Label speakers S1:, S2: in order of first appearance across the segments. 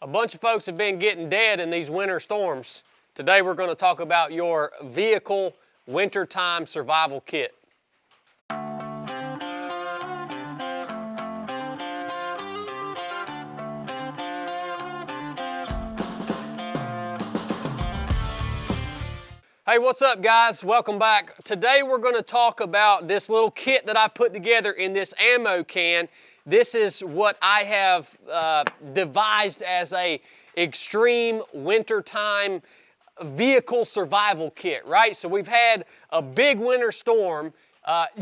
S1: A bunch of folks have been getting dead in these winter storms. Today we're going to talk about your vehicle wintertime survival kit. Hey, what's up guys? Welcome back. Today we're going to talk about this little kit that I put together in this ammo can. This is what I have devised as a extreme wintertime vehicle survival kit, right? So we've had a big winter storm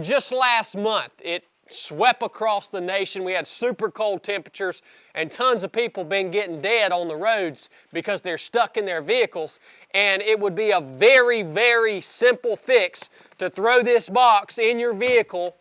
S1: just last month. It swept across the nation. We had super cold temperatures and tons of people been getting dead on the roads because they're stuck in their vehicles. And it would be a very, very simple fix to throw this box in your vehicle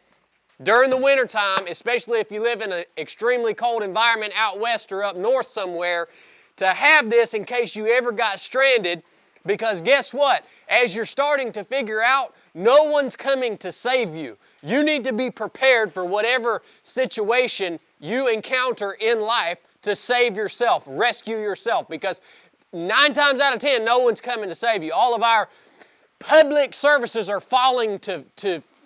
S1: during the wintertime, especially if you live in an extremely cold environment out west or up north somewhere, to have this in case you ever got stranded. Because guess what? As you're starting to figure out, no one's coming to save you. You need to be prepared for whatever situation you encounter in life to save yourself, rescue yourself, because 9 times out of 10, no one's coming to save you. All of our public services are falling to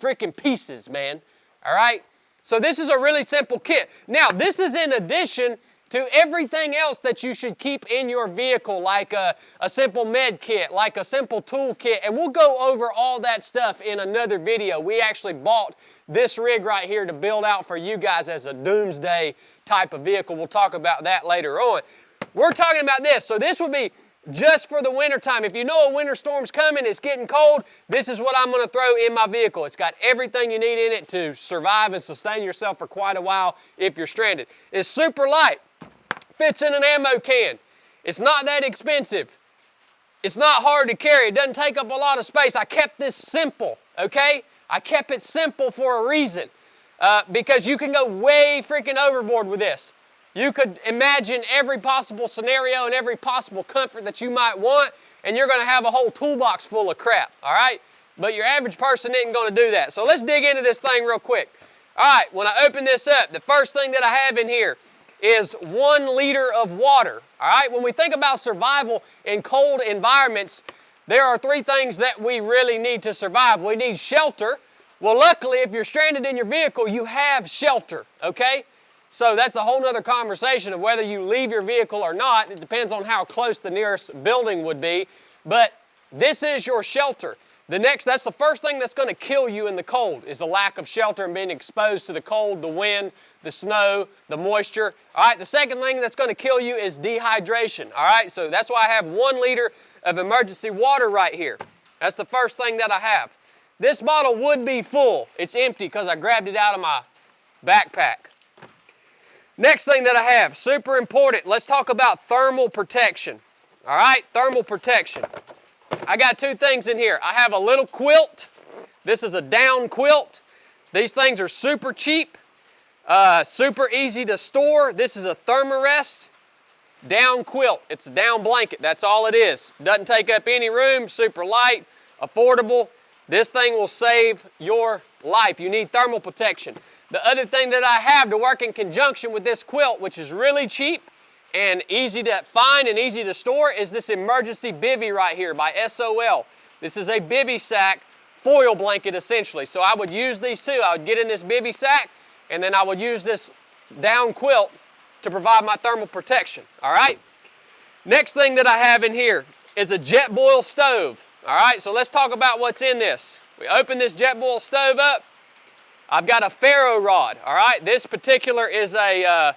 S1: freaking pieces, man. All right? So this is a really simple kit. Now, this is in addition to everything else that you should keep in your vehicle, like a simple med kit, like a simple tool kit, and we'll go over all that stuff in another video. We actually bought this rig right here to build out for you guys as a doomsday type of vehicle. We'll talk about that later on. We're talking about this, so this would be just for the winter time. If you know a winter storm's coming, it's getting cold, this is what I'm going to throw in my vehicle. It's got everything you need in it to survive and sustain yourself for quite a while if you're stranded. It's super light. Fits in an ammo can. It's not that expensive. It's not hard to carry. It doesn't take up a lot of space. I kept this simple, okay? I kept it simple for a reason. Because you can go way freaking overboard with this. You could imagine every possible scenario and every possible comfort that you might want, and you're going to have a whole toolbox full of crap, all right? But your average person isn't going to do that. So let's dig into this thing real quick. All right, when I open this up, the first thing that I have in here is 1 liter of water, all right? When we think about survival in cold environments, there are 3 things that we really need to survive. We need shelter. Well, luckily, if you're stranded in your vehicle, you have shelter, okay? So that's a whole nother conversation of whether you leave your vehicle or not. It depends on how close the nearest building would be. But this is your shelter. That's the first thing that's going to kill you in the cold, is a lack of shelter and being exposed to the cold, the wind, the snow, the moisture. All right, the second thing that's going to kill you is dehydration. All right, so that's why I have 1 liter of emergency water right here. That's the first thing that I have. This bottle would be full. It's empty because I grabbed it out of my backpack. Next thing that I have, super important, let's talk about thermal protection. All right, thermal protection. I got 2 things in here. I have a little quilt. This is a down quilt. These things are super cheap, super easy to store. This is a Thermarest down quilt. It's a down blanket. That's all it is. Doesn't take up any room, super light, affordable. This thing will save your life. You need thermal protection. The other thing that I have to work in conjunction with this quilt, which is really cheap and easy to find and easy to store, is this emergency bivvy right here by SOL. This is a bivvy sack foil blanket essentially. So I would use these 2. I would get in this bivvy sack and then I would use this down quilt to provide my thermal protection. All right? Next thing that I have in here is a Jetboil stove. All right, so let's talk about what's in this. We open this Jetboil stove up. I've got a ferro rod, all right? This particular is a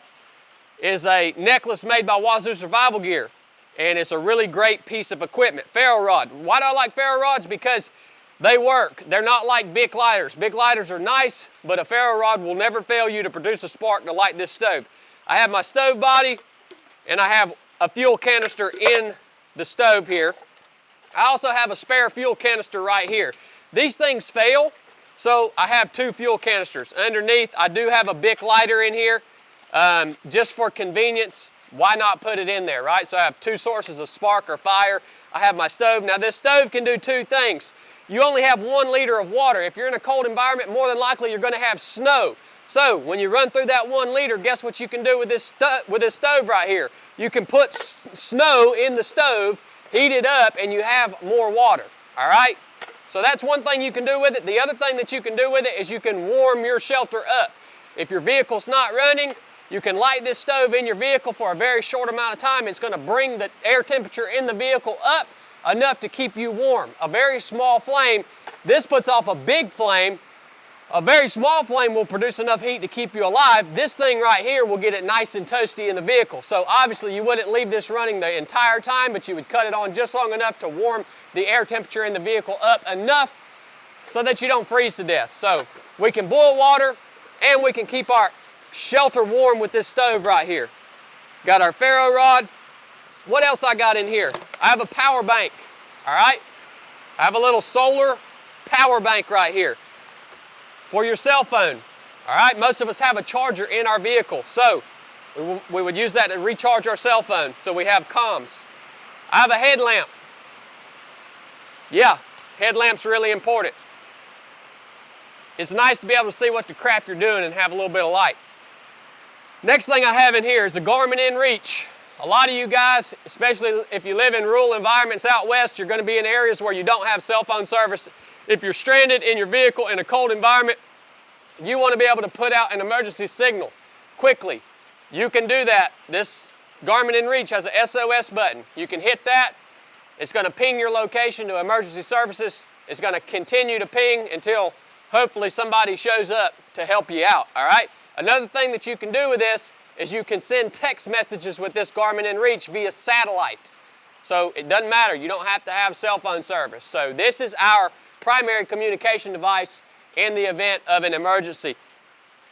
S1: necklace made by Wazoo Survival Gear, and it's a really great piece of equipment. Ferro rod. Why do I like ferro rods? Because they work. They're not like Bic lighters. Bic lighters are nice, but a ferro rod will never fail you to produce a spark to light this stove. I have my stove body, and I have a fuel canister in the stove here. I also have a spare fuel canister right here. These things fail. So I have 2 fuel canisters. Underneath, I do have a Bic lighter in here. Just for convenience, why not put it in there, right? So I have 2 sources of spark or fire. I have my stove. Now this stove can do 2 things. You only have 1 liter of water. If you're in a cold environment, more than likely you're going to have snow. So when you run through that 1 liter, guess what you can do with this stove right here? you can put snow in the stove, heat it up, and you have more water, all right? So that's one thing you can do with it. The other thing that you can do with it is you can warm your shelter up. If your vehicle's not running, you can light this stove in your vehicle for a very short amount of time. It's going to bring the air temperature in the vehicle up enough to keep you warm. A very small flame, this puts off a big flame. A very small flame will produce enough heat to keep you alive. This thing right here will get it nice and toasty in the vehicle. So obviously you wouldn't leave this running the entire time, but you would cut it on just long enough to warm the air temperature in the vehicle up enough so that you don't freeze to death. So we can boil water and we can keep our shelter warm with this stove right here. Got our ferro rod. What else I got in here? I have a power bank, all right? I have a little solar power bank right here for your cell phone, all right? Most of us have a charger in our vehicle, so we would use that to recharge our cell phone, so we have comms. I have a headlamp. Yeah, headlamp's really important. It's nice to be able to see what the crap you're doing and have a little bit of light. Next thing I have in here is a Garmin inReach. A lot of you guys, especially if you live in rural environments out west, you're going to be in areas where you don't have cell phone service. If you're stranded in your vehicle in a cold environment, you want to be able to put out an emergency signal quickly. You can do that. This Garmin inReach has a SOS button. You can hit that. It's going to ping your location to emergency services. It's going to continue to ping until hopefully somebody shows up to help you out, all right? Another thing that you can do with this is you can send text messages with this Garmin inReach via satellite. So it doesn't matter. You don't have to have cell phone service. So this is our primary communication device in the event of an emergency.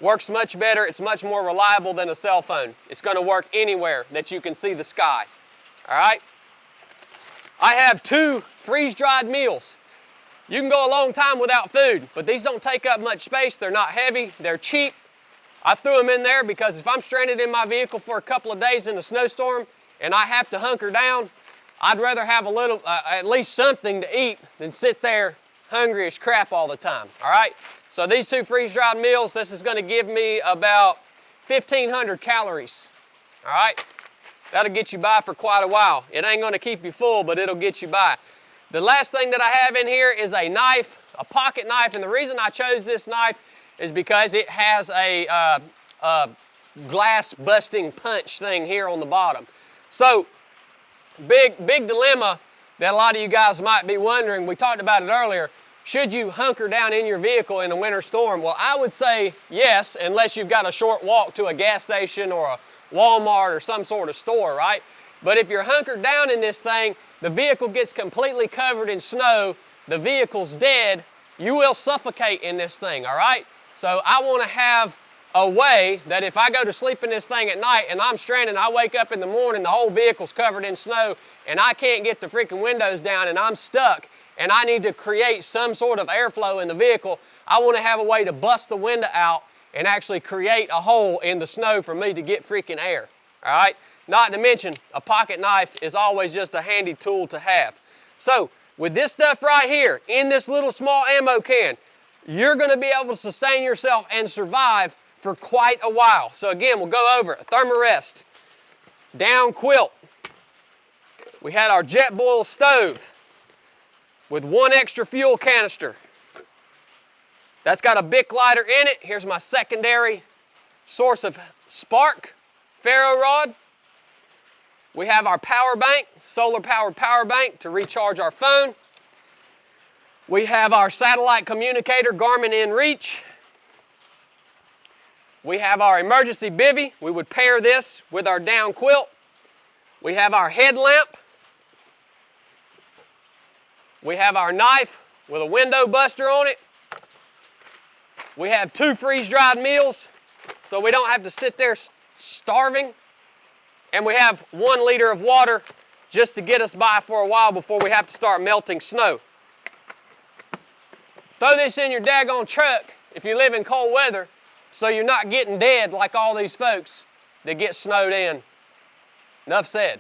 S1: Works much better. It's much more reliable than a cell phone. It's going to work anywhere that you can see the sky. All right? I have 2 freeze-dried meals. You can go a long time without food, but these don't take up much space. They're not heavy. They're cheap. I threw them in there because if I'm stranded in my vehicle for a couple of days in a snowstorm and I have to hunker down, I'd rather have a little, at least something to eat than sit there hungry as crap all the time, all right? So these 2 freeze-dried meals, this is going to give me about 1,500 calories, all right? That'll get you by for quite a while. It ain't going to keep you full, but it'll get you by. The last thing that I have in here is a knife, a pocket knife, and the reason I chose this knife is because it has a glass busting punch thing here on the bottom. So big dilemma that a lot of you guys might be wondering, we talked about it earlier, should you hunker down in your vehicle in a winter storm? Well, I would say yes, unless you've got a short walk to a gas station or a Walmart or some sort of store, right? But if you're hunkered down in this thing, the vehicle gets completely covered in snow, the vehicle's dead, you will suffocate in this thing, all right? So I want to have a way that if I go to sleep in this thing at night and I'm stranded, I wake up in the morning, the whole vehicle's covered in snow and I can't get the freaking windows down and I'm stuck and I need to create some sort of airflow in the vehicle, I want to have a way to bust the window out and actually create a hole in the snow for me to get freaking air, all right? Not to mention, a pocket knife is always just a handy tool to have. So with this stuff right here in this little small ammo can, you're going to be able to sustain yourself and survive for quite a while. So again, we'll go over it. Thermarest, down quilt. We had our jet boil stove with 1 extra fuel canister. That's got a Bic lighter in it. Here's my secondary source of spark, ferro rod. We have our power bank, solar powered power bank to recharge our phone. We have our satellite communicator, Garmin inReach. We have our emergency bivvy. We would pair this with our down quilt. We have our headlamp. We have our knife with a window buster on it. We have 2 freeze-dried meals, so we don't have to sit there starving. And we have 1 liter of water just to get us by for a while before we have to start melting snow. Throw this in your daggone truck if you live in cold weather so you're not getting dead like all these folks that get snowed in. Nuff said.